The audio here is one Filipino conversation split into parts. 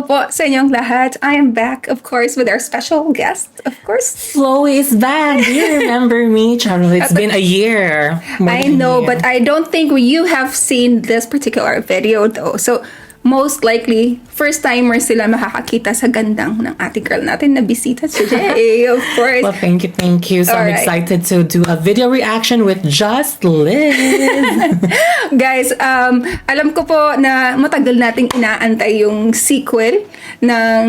po sa inyong lahat. I am back, of course, with our special guest, of course. Chloe is back. Do you remember me, Charles? It's been a year. I know, but I don't think you have seen this particular video though. So, most likely, first-timer sila makakakita sa gandang ng ate girl natin na bisita si Jay, of course. Well, thank you. So I'm Alright. excited to do a video reaction with Just Liz. Guys, alam ko po na matagal nating inaantay yung sequel ng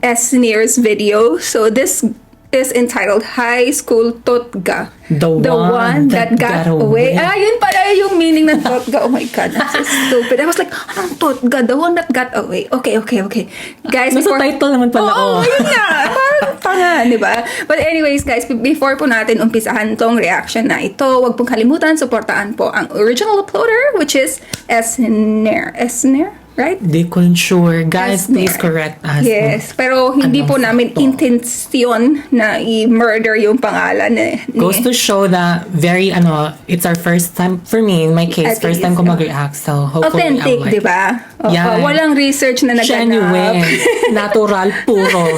SNER's video. So this is entitled High School Totga. The one that got away. Ah, yun pala yung meaning ng Totga. Oh my God, that's so stupid. I was like, anong Totga? The one that got away. Okay. Guys, Nasa title naman pala. Oo, yun nga. Parang tanga, di ba? But anyways, guys, before po natin umpisahan tong reaction na ito, huwag pong kalimutan, supportaan po ang original uploader, which is SNER. SNER? Right? Di ko sure. Guys, please correct us. Yes, pero hindi po namin to? intensyon na i-murder yung pangalan ni Goes to show that it's our first time, for me, in my case, At first time least, ko mag-react. So, hopefully, authentic, I'm like, di ba? Yeah. Walang research na naganap. genuine, natural, puro.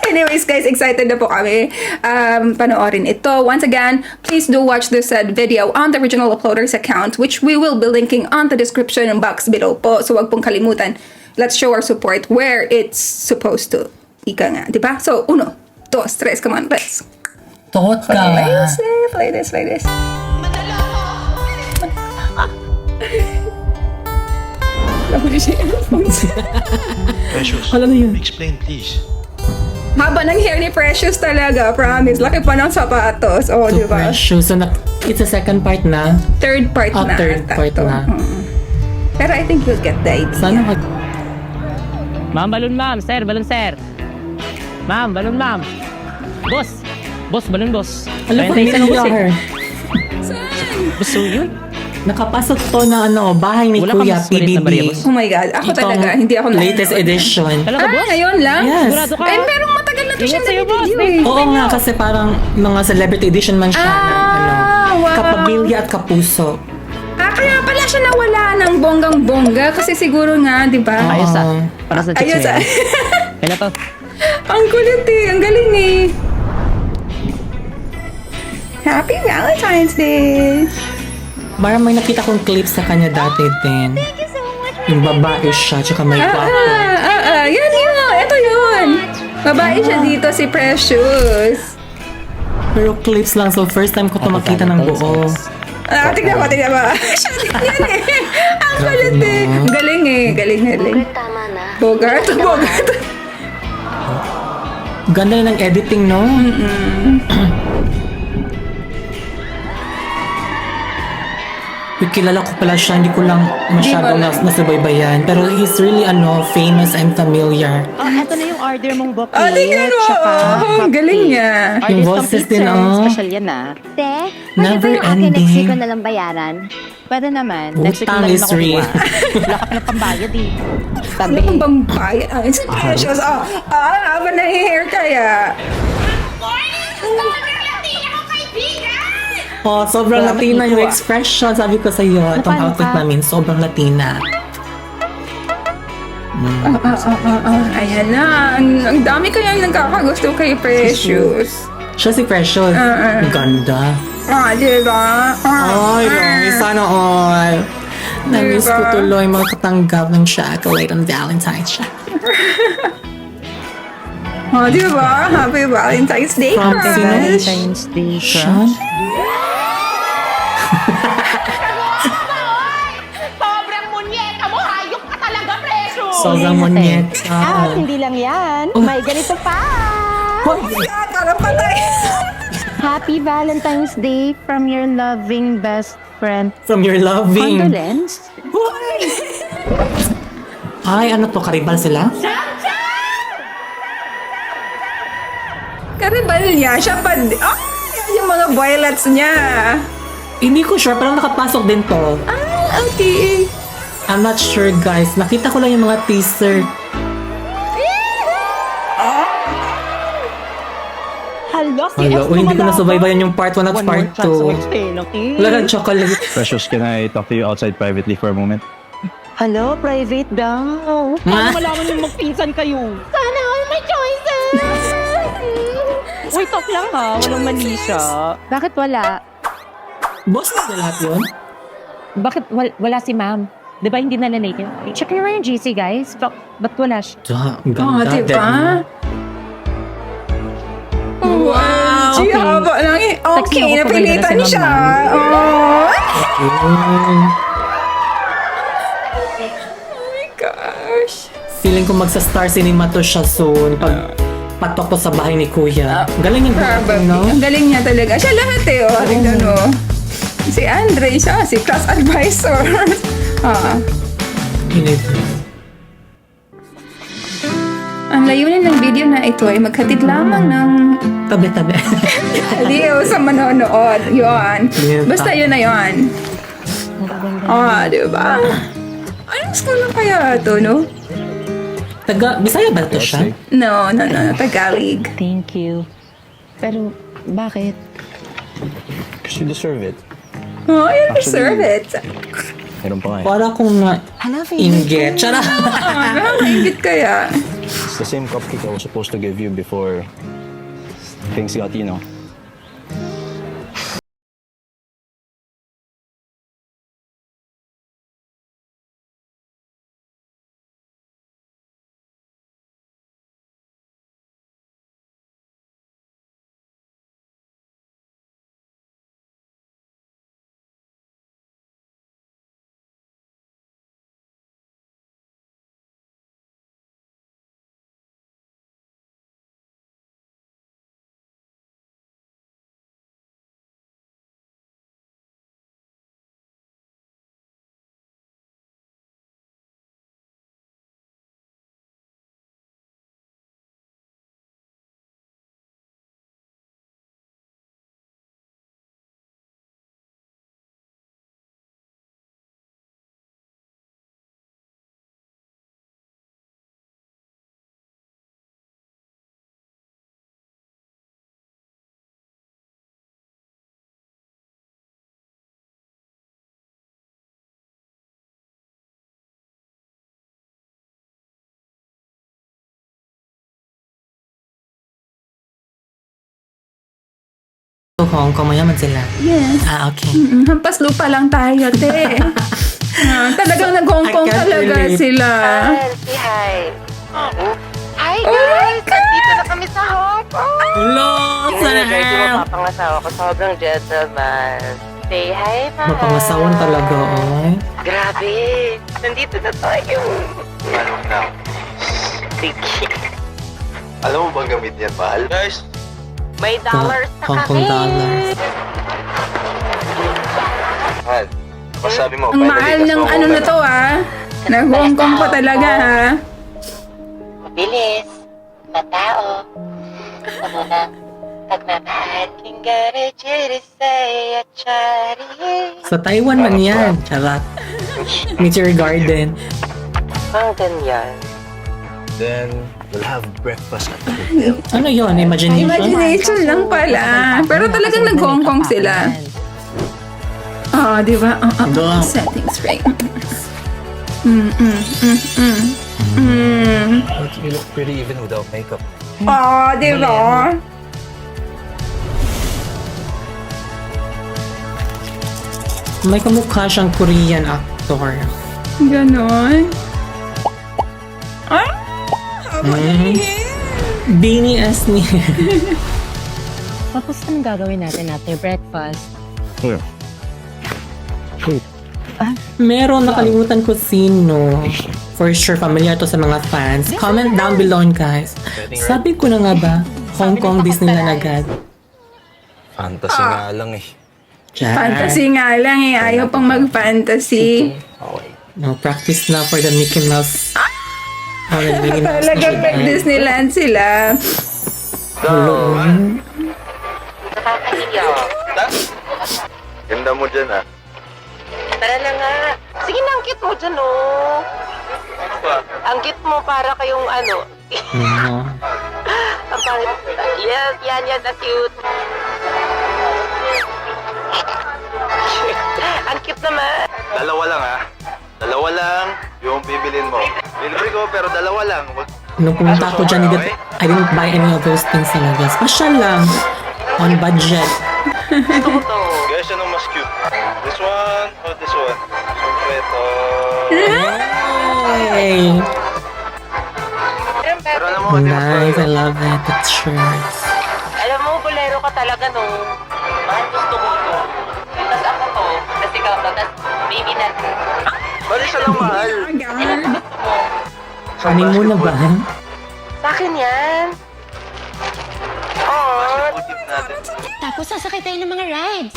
Anyways, guys, excited na po kami panoorin ito. Once again, please do watch this video on the original uploader's account, which we will be linking on the description box below po. So, wag pong kalimutan. Let's show our support where it's supposed to. Ika nga, di ba? So, 1, 2, 3, come on, let's. Tot ka. Play this. Precious, Alam mo yun. explain please. Haba ng hair ni Precious talaga, promise. Laki pa ng sapatos. Oh, di To ba? Precious. So, it's a second part na. Third part na. Third ata part to. na. Pero I think you'll get the idea. Sana Ma'am, balon ma'am. Sir, balon sir. Ma'am, balon ma'am. Boss. Boss, balon boss. Alam ko, 20 isang boss familiar. Boss, so yun. Nakapasok to na bahay ni Wala kang Kuya mas sulit na barya, PBB. boss? Oh my God. Ako Itong talaga. Hindi ako latest edition. Talaga, boss? ngayon lang? Yes. Sigurado ka? Eh, pero matagal na to siya Ingat sa'yo, boss. nag-video eh. Oo nga, kasi parang mga celebrity edition man siya ng wow. kapamilya at kapuso. Kaya pala siya nawala ng bonggang-bongga kasi siguro nga, di ba? Ayos ah. Para sa chicks Ayos mo ah. yan. Kaya to. Ang kulit eh. Ang galing eh. Happy Valentine's Day! Parang may nakita kong clip sa kanya dati din. Yung babae siya, tsaka may gwapo. Yan yun. Ito yun. Babae siya dito, si Precious. Pero clips lang, so first time ko to makita ng buo. Tignan mo. Siya din yan eh. Ang kulit eh. Galing eh. Galing. Tama na. Bogart. Ganda na ng editing, no? Kilala ko pala siya, hindi ko lang masyadong nasubaybayan. Pero he's really famous and familiar. Oh, eto na yung order mong bouquet. Tingnan mo. Ang galing niya. Yung boses din, Special yan ah. Te, Never pwede ba yung akin ending. next week ko na lang bayaran? Pwede naman. Next week Utang na is real. Wala ka pa ng pambayad eh. Tabi. Ano kang bambay? Si Precious. Habang nahi-hair kaya. Oh, sobrang Latina yung expression. Sabi ko sa iyo, itong paano outfit ka? namin, sobrang Latina. Ayan na. Ang dami kaya nagkakagusto kay Precious. Siya si Precious. Ganda. Diba? Ay, Romy, sana all. Namiss ko Diba? tuloy makatanggap ng chocolate on Valentine's siya. Diba? Happy Valentine's Day, From crush. sino? Valentine's Day Sean? Sobrang munyeka mo! Hayop ka talaga, preso! Sobrang monyeta. Hindi lang yan. May ganito pa! Happy Valentine's Day from your loving best friend. From your loving. Condolence? Ay, ano to? Karibal sila? Karibal niya. Siya pa. Yung mga violets niya. Hindi ko sure, parang nakapasok din to. Okay. I'm not sure, guys. Nakita ko lang yung mga teaser. Hala, si Hello, S hindi ko tumala nasubaybayan yung part 1 at One more part chance to 2. explain, okay? Wala ng chocolate. Precious, can I talk to you outside privately for a moment? Hello, private daw. Paano malaman yung magpinsan kayo? Sana all my choices! Uy, talk lang ha. Walang mali siya. Bakit wala? Boss na lahat yun? Bakit wala si ma'am? Di ba hindi nalalate yun? Check nyo nga yung GC, guys. Ba't wala siya? Ang Oo, ganda. diba? Wow, Gee, okay. haba lang eh. Sexy Okay, ako pag napilitan nagdala si siya. Ma'am. Oh. Mm. Oh my gosh. Feeling ko magsa-Star Cinema to siya soon. Pag patok to sa bahay ni Kuya. Galing yung Probably. no? Ang galing niya talaga. Siya lahat eh. Oh, tingnan mo. Si Andre siya, si class advisor. Ang layunin ng video na ito ay maghatid lamang ng Tabi-tabi. aliw sa manonood. Yun. Yeah, Basta yun na yun. Diba? Anong school lang kaya ito, no? Bisaya ba to siya? No. Tagalog. Thank you. Pero, bakit? Because you deserve it. Oh, you deserve it. Meron pa nga eh. Para kung na Hala, inget. Tsara. Nakakaingit kaya. It's the same cupcake I was supposed to give you before things got, you know. Hong Kong, mayaman sila. Yes. Okay. Hampas lupa lang tayo, te. Talagang nag-Hong Kong I can't talaga relate. sila. Say hi. Hi Oh my guys! Nandito na kami sa Hong Kong! Hello! Yung guys, yung Sana! mapapangasawa ko, sobrang gentleman. Say hi, mahal. Mapangasawan talaga, oh. Grabe! Nandito na tayo. Ano na? Sige. Alam mo bang gamit yan, mahal? Guys, May dollars na Hong Kong kami. dollars. mahal. Masabi mo, Ang mahal ng ano na to, Nag-Hong Kong pa talaga, ha? Mabilis. Matao. Ano na? Pagmamahal king gana say at chari. Sa Taiwan man yan. Charot. Nature Garden. Ang ganyan. Then, we'll have breakfast at the hotel. Ano yun? Imagination? Imagination lang pala. Pero talagang nag-Hong Kong sila. Di ba? Go. Settings right. But you look pretty even without makeup. Di ba? May kamukha siyang Korean actor. Ganon. Beanie Asni. Tapos anong gagawin natin after breakfast? Yeah. Meron, nakalimutan ko sino. For sure, familiar to sa mga fans. Comment down below, guys. Sabi ko na nga ba, Hong Kong Disneyland agad. Fantasy nga lang eh. Diyan. Fantasy nga lang eh. Ayaw pang mag-fantasy. Okay. No, practice na for the Mickey Mouse. Mickey Mouse. Talaga pag Disneyland sila. Hello. Nakakahiya. Ganda mo dyan, ah. Tara na nga. Sige na, ang cute mo dyan, oh. Ang cute mo para kayong ano. Ano? Ang pangit. Yes, yan, ang cute. Ang cute naman. Dalawa lang, ah. Dalawa lang yung bibilin mo. Libre ko, pero dalawa lang. Nung pumunta ako dyan, I didn't buy any of those things talaga. Special lang. On budget. Guys, anong mas cute? This one or this one? Siyempre ito. Yay! Pero alam mo, di ba? Nice, I love it. The shirts. Alam mo, bolero ka talaga, no? Mahal gusto ko to. Tapos ako to, tapos ikaw to, tapos baby natin. Bali siya lang mahal. Honeymoon na ba? Sa akin yan. Oh, Ultip natin. Tapos sasakay tayo ng mga rides.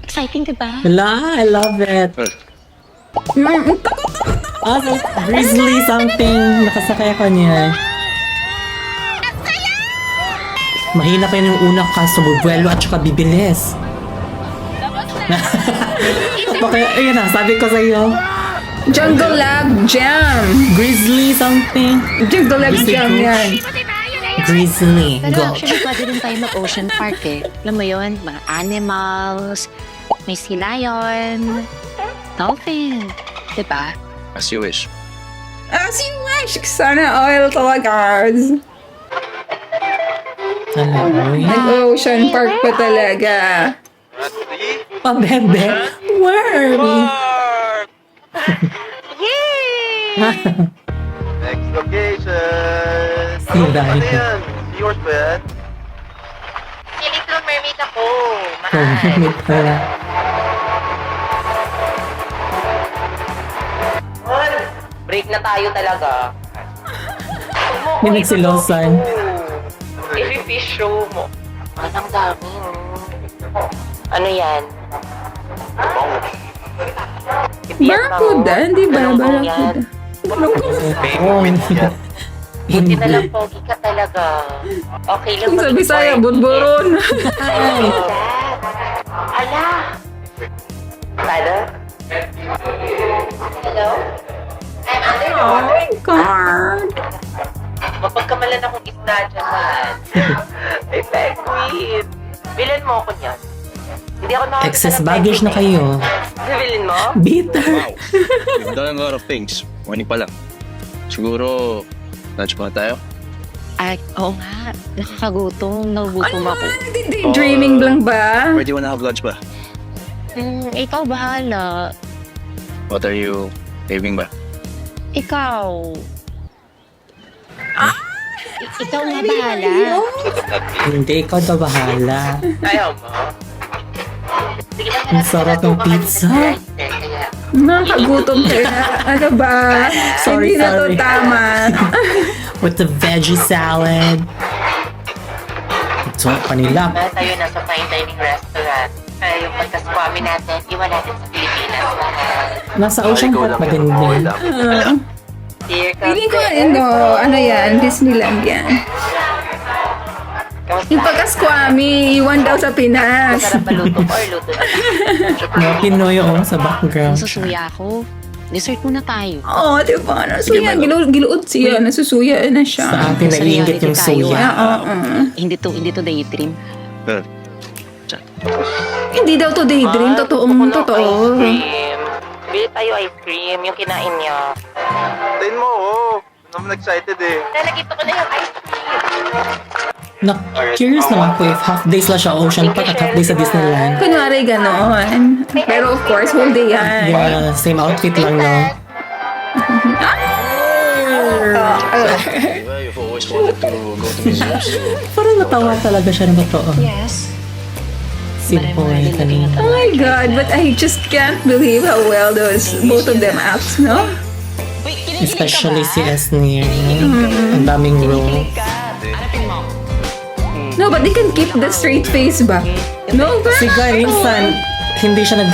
Exciting, diba? Wala, I love it. Ah, so, grizzly something. Nakasakay ako niya. Mahina pa yun yung una kaso bubuelo at saka bibilis. Bakit, ayun na, sabi ko sa'yo. Jungle Lab Jam. Grizzly something. Jungle Lab Jam yan. Grizzly. Pero Go. actually, pwede rin tayo mag-ocean park eh. Alam mo yun, mga animals, may sea lion, dolphin, diba? As you wish. As you wish. Sana oil talaga. Hello. Nag-ocean park pa talaga. Pabebe. Where? Next location. Sira Ano ito. yan? Yours ba yan? si Little Mermaid ako. Pumimit pala. Break na tayo talaga. May nagsilosan. I-fish show mo. Anong dami. Ano yan? Barracuda, di ba? Barracuda. Oh, Buti na lang, pogi ka talaga. Okay lang. Kung sa Bisaya, budburon. Ala! Tada? Hello? I'm under the Oh water. my God. Mapagkamalan akong isda dyan, man. Ay, penguin. Bilhin mo ako niyan. Hindi ako nakakita excess ng baggage na penguin. kayo. Bilhin mo? Bitter. We've done a lot of things. Morning pa lang. Siguro, lunch pa tayo? Ay, oo nga. Nakakagutom. Nagugutom ako. Dreaming lang ba? Where do you wanna have lunch ba? Ikaw bahala. What are you craving ba? Ikaw. Ikaw nga bahala. Hindi, ikaw daw bahala. Ayaw mo. Sige lang, Ang sarap ng pizza. Kaya, Nakagutom ka na. Ano ba? Sorry, Hindi na to sorry. tama. With the veggie salad. Ito pa nila. tayo nasa fine dining restaurant. Ay, yung pagkaswami natin, iwan natin sa Pilipinas lahat. Nasa ocean park pa din din. Here comes Feeling ko, ano yan, Disneyland yan. Yung pagka-squammy, iwan daw sa Pinas. Sarap paluto ko or luto na. Mga Pinoy sa background. Nasusuya ako. Dessert muna tayo. Oo, di ba? Nasuya, giluod siya. Nasusuya na siya. Sa atin naiingit yung Sa reality tayo, suya. Hindi to daydream. Well, Hindi daw to daydream. Totoong totoo. Ice cream. Bili tayo ice cream, yung kinain niya. Tayin mo, oh. I'm excited eh. Nalagito ko na yung ice cream. Curious naman po if half day sila sa ocean park at half day sa Disneyland. Kunwari ganon. Pero of course, whole day Di yan. ba, same outfit lang, no? diba, you've always wanted to go to museums. So, Parang natawa talaga siya na totoo. Yes. Si Boy kanina. Oh my God, but I just can't believe how well both of them act, no? Especially si Esnir. Ang daming role. No, but they can keep the straight face ba? No ba? Si Guy, minsan, hindi siya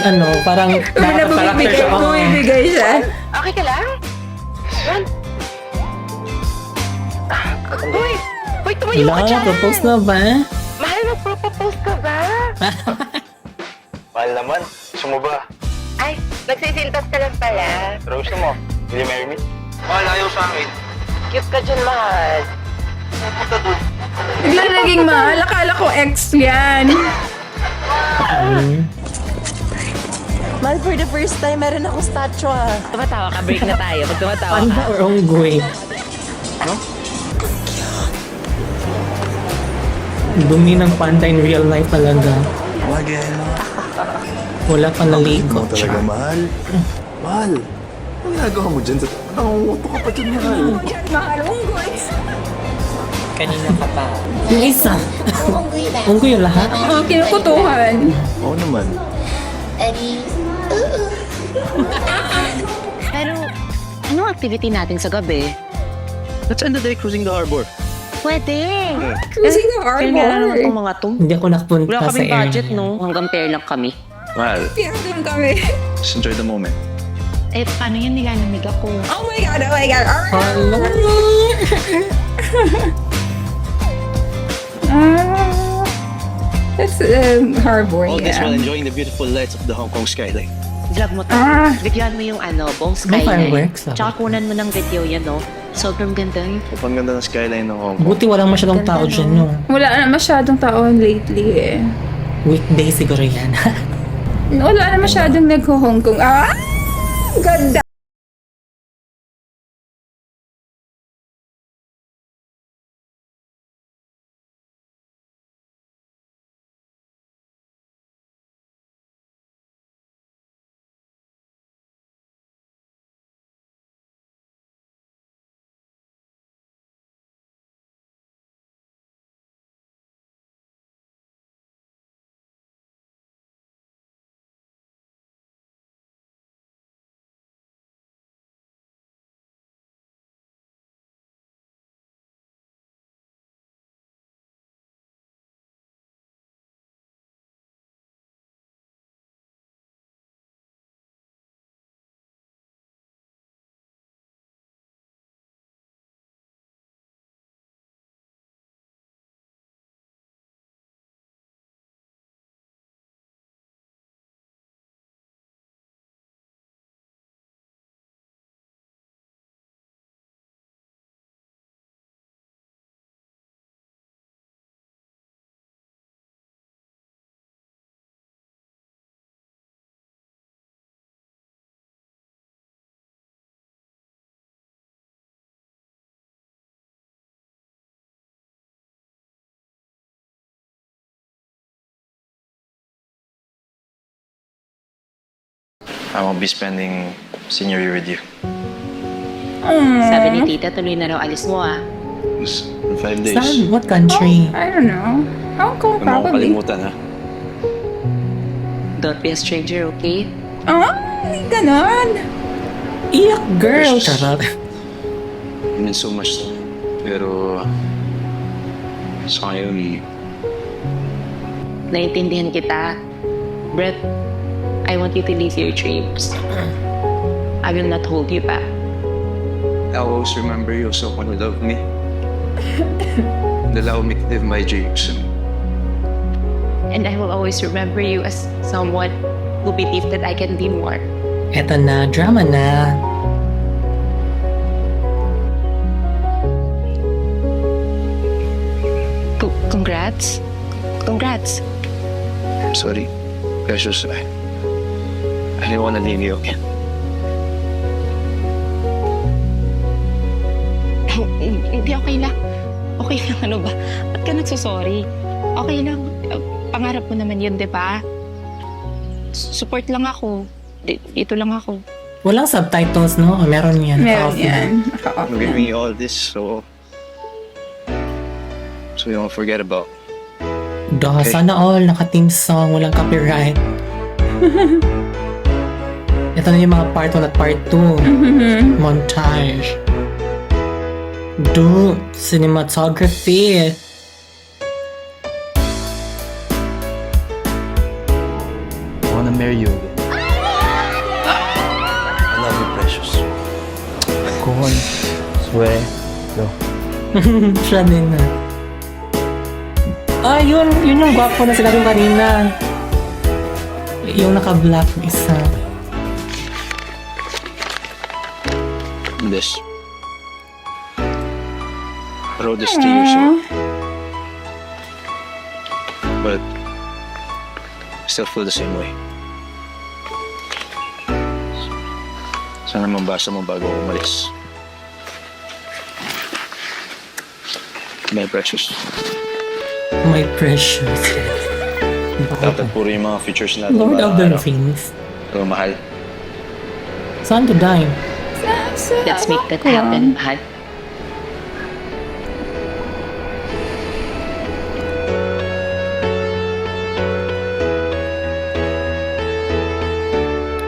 parang nakaka-character siya. Oo. Bumibigay siya. Okay ka lang? Uy! Uy, tumayo ka Wala, dyan! propose na ba? Mahal, magpropose ka ba? Mahal naman. Gusto mo ba? Ay, nagsisintas ka lang pala. Pero gusto mo? Will you marry me? Mahal, ayaw sa akin. Cute ka dyan, mahal. Punta dun. Bigla naging mahal. Akala ko ex yan. Man, for the first time, meron akong statue ah. Tumatawa ka, break na tayo. Pag tumatawa Panda ka. or onggoy? Dumi ng panda in real life talaga. Again. Wala pa naligo. Talaga, mahal. Mahal. Ang nagawa mo dyan? Nangunguto ka pa dyan, mahal. Yan, mahal mong guys. Kanina ka pa. Yung isa. Onggoy yung lahat? Oh, kinukutuhan. Oo naman. Pero, anong activity natin sa gabi? Let's end the day cruising the harbor. Pwede. Cruising the Kaya nga naman harbor. itong mga to. Hindi ako nakapunta Wala sa kaming budget, area. no? Hanggang pair lang kami. Mahal, Kaya doon kami. just enjoy the moment. Eh, paano yan nilalamig ako? Oh my God, oh my God. Alright. Hello? That's harbor, All this while yeah. enjoying the beautiful lights of the Hong Kong skyline. Vlog mo to. Ah. Bigyan mo yung buong May skyline. fireworks, ah. Tsaka kunan mo ng video yan, no? Sobrang ganda. Ang ganda ng skyline ng Hong Kong. Buti walang masyadong tao dyan, no? Wala na masyadong taon lately eh. Weekday siguro yan. Wala na masyadong nag-Hong Kong. Ah! Ganda! I won't be spending senior year with you. Sabi ni tita, tuloy na raw alis mo, ah. Just in 5 days. Saan? What country? I don't know. Hong Kong Huwag mo akong probably. kalimutan, ha? Don't be a stranger, okay? Oh, ganon. Iyak, girl! Precious. Charot. It means so much to me. Pero... sa ngayon, Naintindihan kita. Brett, I want you to live your dreams. I will not hold you back. I'll always remember you as someone who loved me. And allowed me to live my dreams. And I will always remember you as someone who believed that I can be more. Eto na, drama na. Congrats. Congrats. I'm sorry. Precious, I didn't want to leave you again. Hindi, okay lang. Okay lang, ano ba? Ba't ka nagsasorry? Okay lang. Pangarap mo naman yun, di ba? Support lang ako. Dito lang ako. Walang subtitles, no? O, meron yan. Meron Off yan. Naka-off I'm yan. giving you all this, so you don't forget about. Duh, Okay. sana all naka-team song, walang copyright. Ito na yung mga part 1 at part 2. Montage. Dude, cinematography. I wanna marry you again. I love you, Precious. Go on. Swear. Go. Siya din na. Ah, yun yung gwapo na sila yung kanina. Yung naka-black isa. This. I wrote this to you, so. But I still feel the same way. Sana mabasa mo bago ako umalis. My precious. My precious. Dapat puro yung mga features natin. Lord of the araw-araw. Rings. Pero mahal. Saan to dime? Let's make that happen, mahal.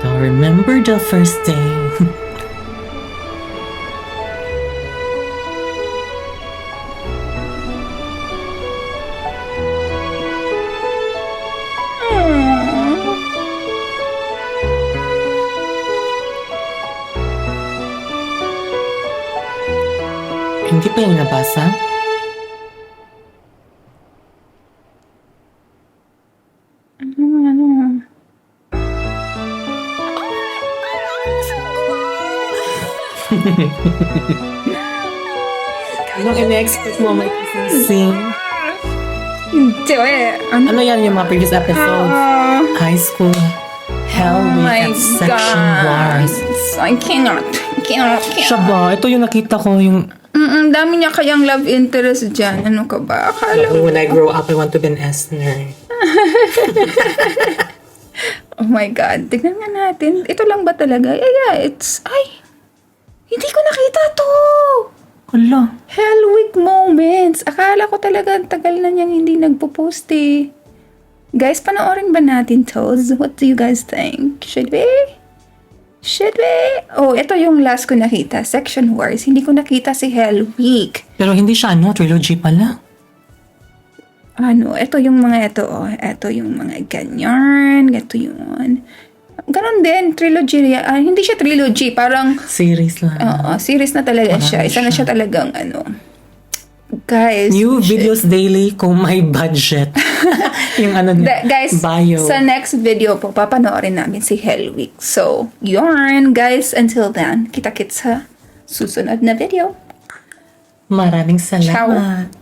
Now remember the first day. Hindi pa yung nabasa? Anong in-expect mo may scene? Hindi, Ano yan yung mga previous episodes? High school, Hell Week my at Section God. Wars. I cannot. Siya ba? Ito yung nakita ko yung Dami niya kayang love interest dyan. Ano ka ba? Akala mo. when I grow up, I want to be an Esner. Oh my God. Tignan nga natin. Ito lang ba talaga? Yeah, it's... Ay! Hindi ko nakita to! Hala. Hell Week moments. Akala ko talaga ang tagal na niyang hindi nagpo-post eh. Guys, panoorin ba natin to? What do you guys think? Should we? Should we? Oh, ito yung last ko nakita. Section Wars. Hindi ko nakita si Hell Week. Pero hindi siya, trilogy pala. Ano, ito yung mga ito, oh. Ito yung mga ganyan. Ito yun. Ganon din, trilogy. Hindi siya trilogy, parang, Series lang. series na talaga siya. Isa na siya talagang, guys. New videos daily kung may budget. Yung Guys, bio. sa next video po, papanoorin namin si Hell Week. So, yarn, guys. Until then, kita-kits sa susunod na video. Maraming salamat.